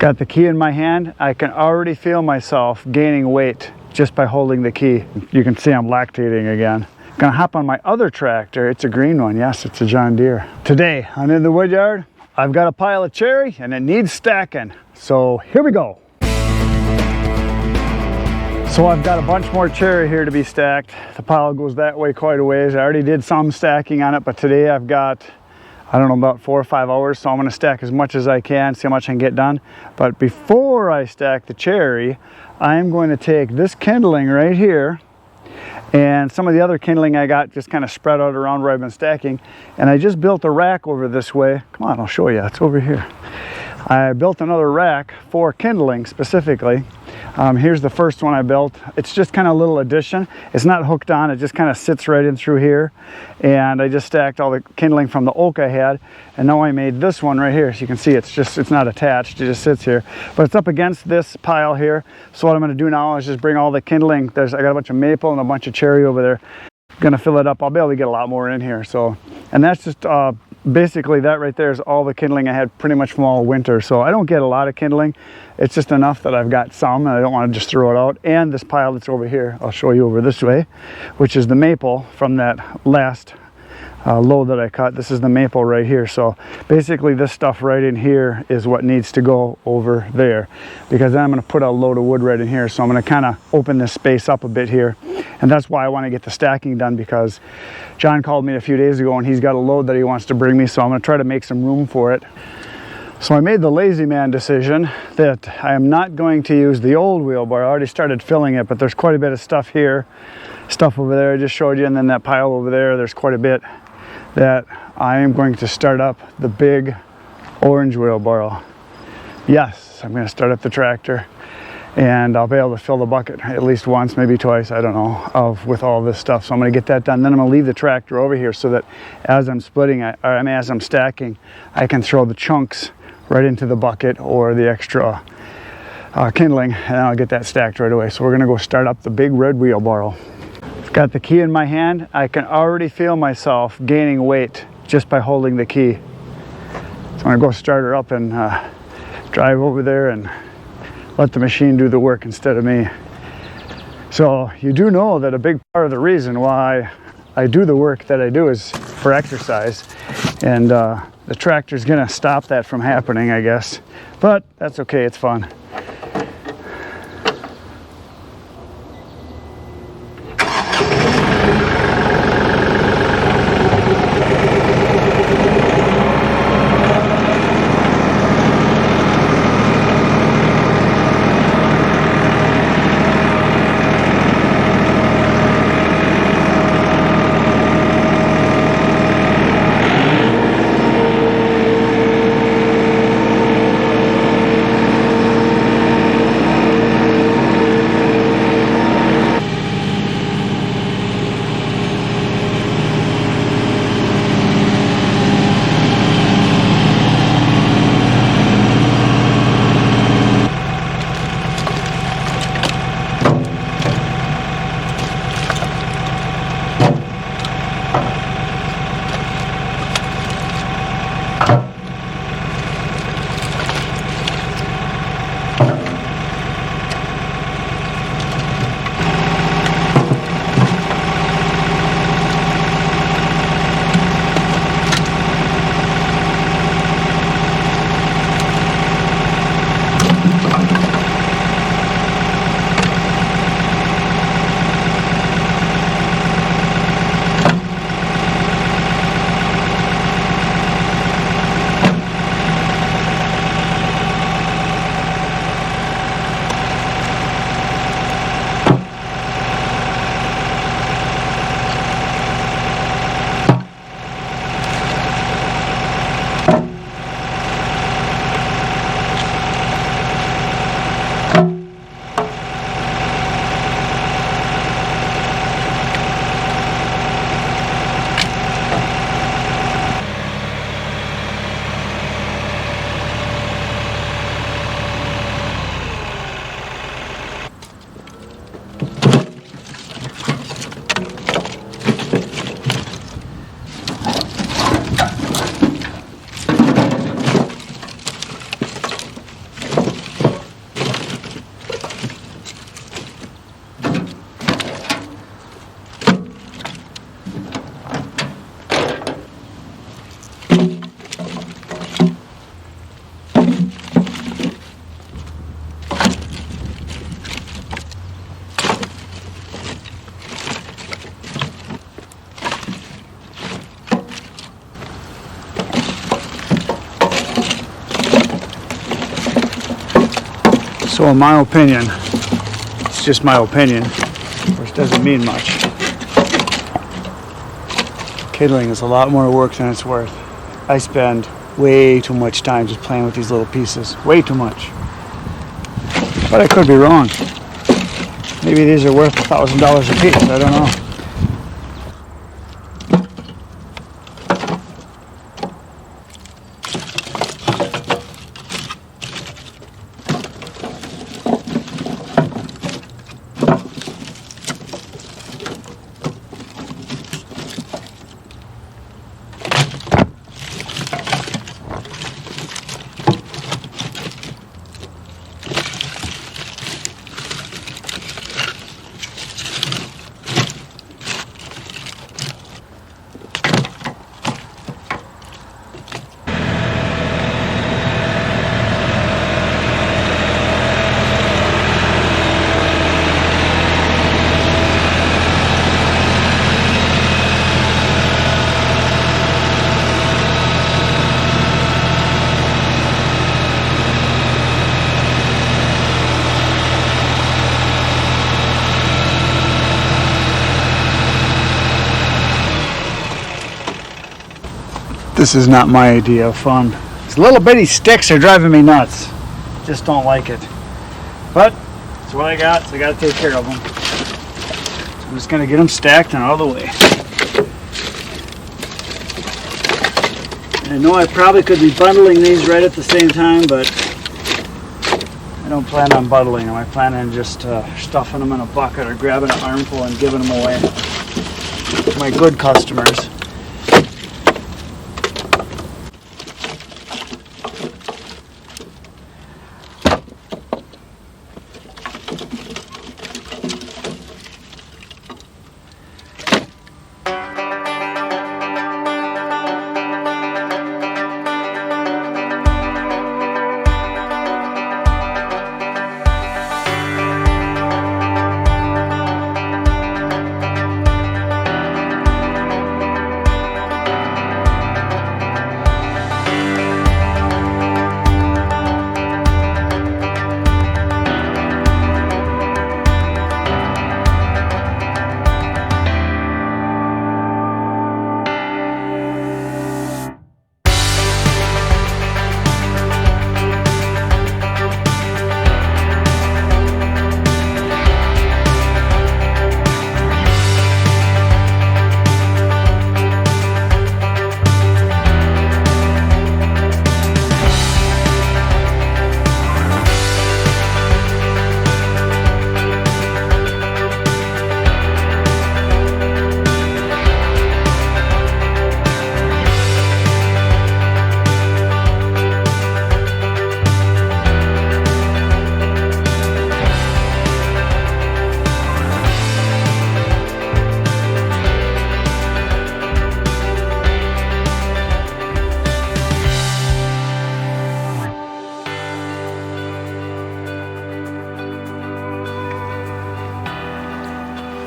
Got the key in my hand. I can already feel myself gaining weight just by holding the key. You can see I'm lactating again. Gonna hop on my other tractor. It's a green one. Yes, it's a John Deere. Today, I'm in the wood yard. I've got a pile of cherry and it needs stacking. So here we go. So I've got a bunch more cherry here to be stacked. The pile goes that way quite a ways. I already did some stacking on it, but today I've got, I don't know, about 4 or 5 hours, so I'm going to stack as much as I can, see how much I can get done. But before I stack the cherry, I'm going to take this kindling right here and some of the other kindling I got just kind of spread out around where I've been stacking, and I just built a rack over this way. Come on, I'll show you, it's over here. I built another rack for kindling specifically. Here's the first one I built. It's just kind of a little addition. It's not hooked on, it just kind of sits right in through here. And I just stacked all the kindling from the oak I had. And now I made this one right here. So you can see it's not attached, it just sits here. But it's up against this pile here. So what I'm gonna do now is just bring all the kindling. I got a bunch of maple and a bunch of cherry over there. Gonna fill it up. I'll be able to get a lot more in here. So, and that's just basically that right there is all the kindling I had pretty much from all winter. So I don't get a lot of kindling. It's just enough that I've got some and I don't want to just throw it out. And this pile that's over here, I'll show you over this way, which is the maple from that last load that I cut. This is the maple right here. So basically this stuff right in here is what needs to go over there, because then I'm going to put a load of wood right in here. So I'm going to kind of open this space up a bit here. And that's why I want to get the stacking done, because John called me a few days ago and he's got a load that he wants to bring me. So I'm going to try to make some room for it. So I made the lazy man decision that I am not going to use the old wheelbarrow. I already started filling it, but there's quite a bit of stuff here, stuff over there I just showed you, and then that pile over there, there's quite a bit that I am going to start up the big orange wheelbarrow. Yes, I'm going to start up the tractor and I'll be able to fill the bucket at least once, maybe twice, I don't know, with all this stuff. So I'm going to get that done. Then I'm going to leave the tractor over here so that as I'm splitting, as I'm stacking, I can throw the chunks right into the bucket or the extra kindling, and I'll get that stacked right away. So we're going to go start up the big red wheelbarrow. I've got the key in my hand. I can already feel myself gaining weight just by holding the key. So I'm going to go start her up and drive over there and let the machine do the work instead of me. So you do know that a big part of the reason why I do the work that I do is for exercise, and the tractor's gonna stop that from happening, I guess, but that's okay, it's fun. So in my opinion, it's just my opinion, which doesn't mean much, kindling is a lot more work than it's worth. I spend way too much time just playing with these little pieces. Way too much. But I could be wrong. Maybe these are worth $1,000 a piece. I don't know. This is not my idea of fun. These little bitty sticks are driving me nuts. Just don't like it. But it's what I got, so I gotta take care of them. So I'm just gonna get them stacked and out of the way. And I know I probably could be bundling these right at the same time, but I don't plan on bundling them. I plan on just stuffing them in a bucket or grabbing an armful and giving them away to my good customers.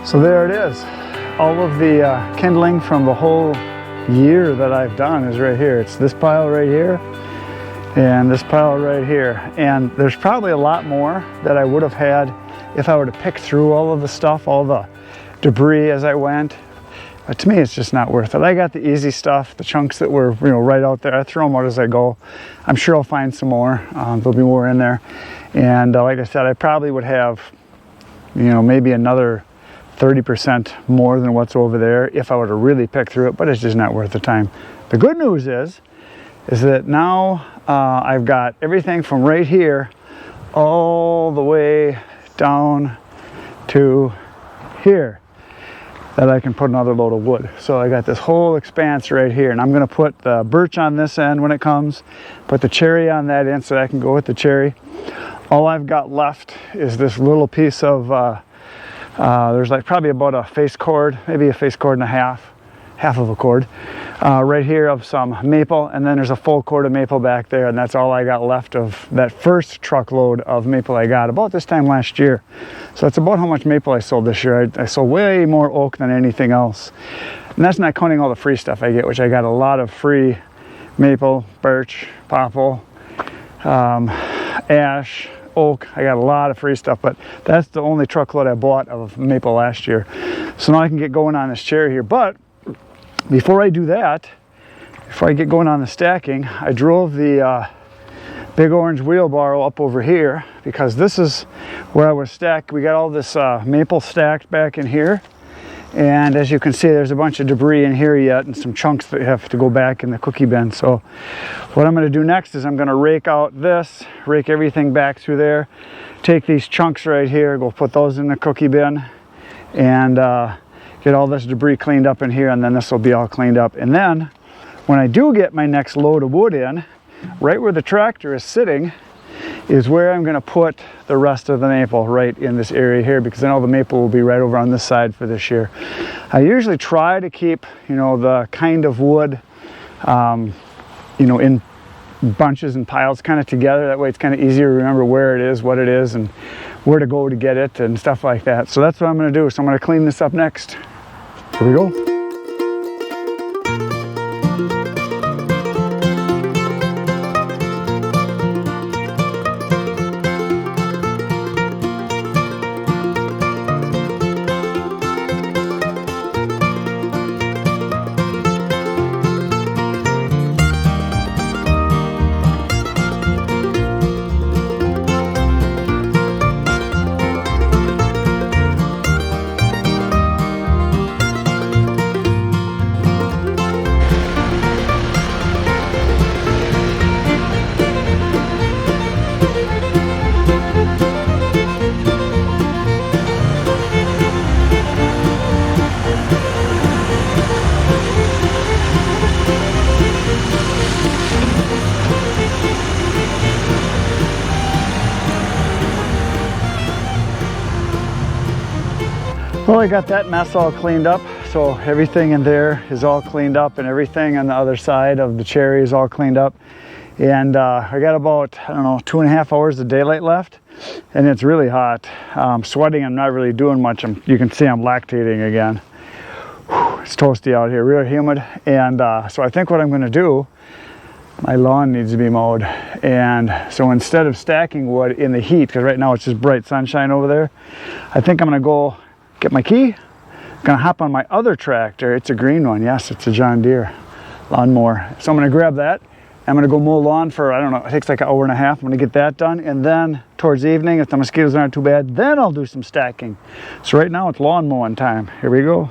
So there it is. All of the kindling from the whole year that I've done is right here. It's this pile right here and this pile right here. And there's probably a lot more that I would have had if I were to pick through all of the stuff, all the debris as I went. But to me, it's just not worth it. I got the easy stuff, the chunks that were, right out there. I throw them out as I go. I'm sure I'll find some more. There'll be more in there. And like I said, I probably would have, maybe another 30% more than what's over there if I were to really pick through it, but it's just not worth the time. The good news is that now I've got everything from right here all the way down to here that I can put another load of wood. So I got this whole expanse right here, and I'm going to put the birch on this end when it comes, put the cherry on that end so I can go with the cherry. All I've got left is this little piece of there's like probably about a face cord, maybe a face cord and a half of a cord right here of some maple, and then there's a full cord of maple back there, and that's all I got left of that first truckload of maple I got about this time last year. So that's about how much maple I sold this year. I sold way more oak than anything else, and that's not counting all the free stuff I get, which I got a lot of free maple, birch, popple, ash, oak. I got a lot of free stuff, but that's the only truckload I bought of maple last year. So now I can get going on this cherry here. But before I do that, before I get going on the stacking, I drove the big orange wheelbarrow up over here because this is where I was stacked. We got all this maple stacked back in here. And as you can see, there's a bunch of debris in here yet and some chunks that have to go back in the cookie bin. So what I'm going to do next is I'm going to rake out this, rake everything back through there, take these chunks right here, go put those in the cookie bin, and get all this debris cleaned up in here, and then this will be all cleaned up. And then when I do get my next load of wood in, right where the tractor is sitting is where I'm going to put the rest of the maple, right in this area here, because I know the maple will be right over on this side for this year. I usually try to keep, you know, the kind of wood, you know, in bunches and piles kind of together. That way it's kind of easier to remember where it is, what it is, and where to go to get it and stuff like that. So that's what I'm going to do. So I'm going to clean this up next. Here we go. Well, I got that mess all cleaned up, so everything in there is all cleaned up, and everything on the other side of the cherry is all cleaned up. And I got about, I don't know, 2.5 hours of daylight left, and it's really hot. Sweating, I'm not really doing much. You can see I'm lactating again. Whew, it's toasty out here, real humid. And so I think what I'm gonna do, my lawn needs to be mowed. And so instead of stacking wood in the heat, because right now it's just bright sunshine over there, I think I'm gonna go get my key, gonna hop on my other tractor. It's a green one, yes, it's a John Deere lawnmower. So I'm gonna grab that. I'm gonna go mow lawn for, I don't know, it takes like an hour and a half. I'm gonna get that done, and then towards the evening, if the mosquitoes aren't too bad, then I'll do some stacking. So right now it's lawn mowing time. Here we go.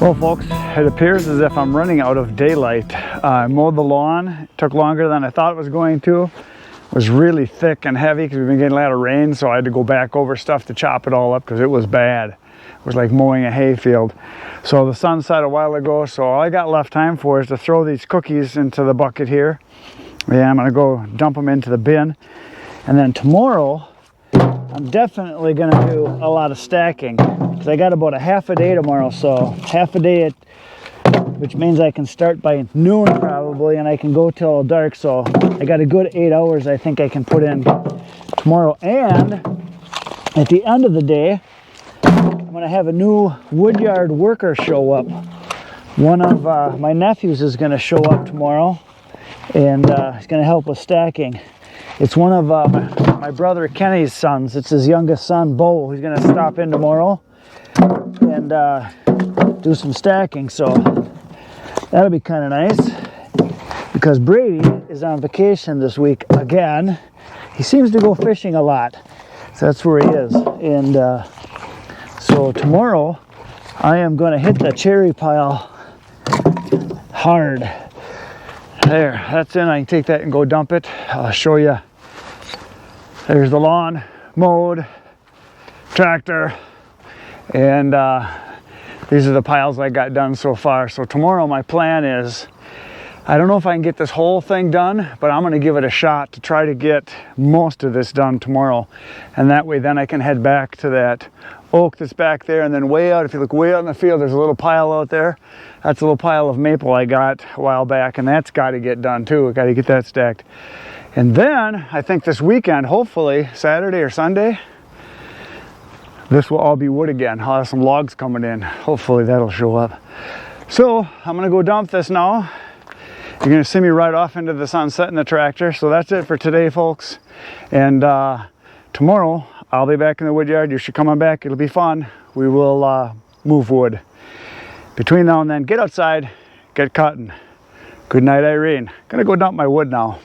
Well folks, it appears as if I'm running out of daylight. I mowed the lawn. It took longer than I thought it was going to. It was really thick and heavy because we've been getting a lot of rain, so I had to go back over stuff to chop it all up because it was bad. It was like mowing a hayfield. So the sun set a while ago, so all I got left time for is to throw these cookies into the bucket here. Yeah, I'm gonna go dump them into the bin. And then tomorrow, I'm definitely gonna do a lot of stacking because I got about a half a day tomorrow. So half a day, which means I can start by noon probably, and I can go till dark. So I got a good 8 hours I think I can put in tomorrow. And at the end of the day, I'm gonna have a new woodyard worker show up. One of my nephews is gonna show up tomorrow, and he's gonna help with stacking. It's one of my brother Kenny's sons. It's his youngest son, Bo. He's gonna stop in tomorrow and do some stacking. So that'll be kind of nice because Brady is on vacation this week again. He seems to go fishing a lot. So that's where he is. And so tomorrow I am gonna hit the cherry pile hard. There, that's in. I can take that and go dump it. I'll show you. There's the lawn, mowed, tractor, and these are the piles I got done so far. So tomorrow my plan is, I don't know if I can get this whole thing done, but I'm gonna give it a shot to try to get most of this done tomorrow. And that way then I can head back to that oak that's back there, and then way out, if you look way out in the field, there's a little pile out there. That's a little pile of maple I got a while back, and that's got to get done too. I got to get that stacked. And then I think this weekend, hopefully Saturday or Sunday, this will all be wood again. I'll have some logs coming in. Hopefully that'll show up. So I'm gonna go dump this now. You're gonna see me right off into the sunset in the tractor. So that's it for today, folks. And tomorrow I'll be back in the wood yard. You should come on back. It'll be fun. We will move wood. Between now and then, get outside, get cutting. Good night, Irene. Gonna go dump my wood now.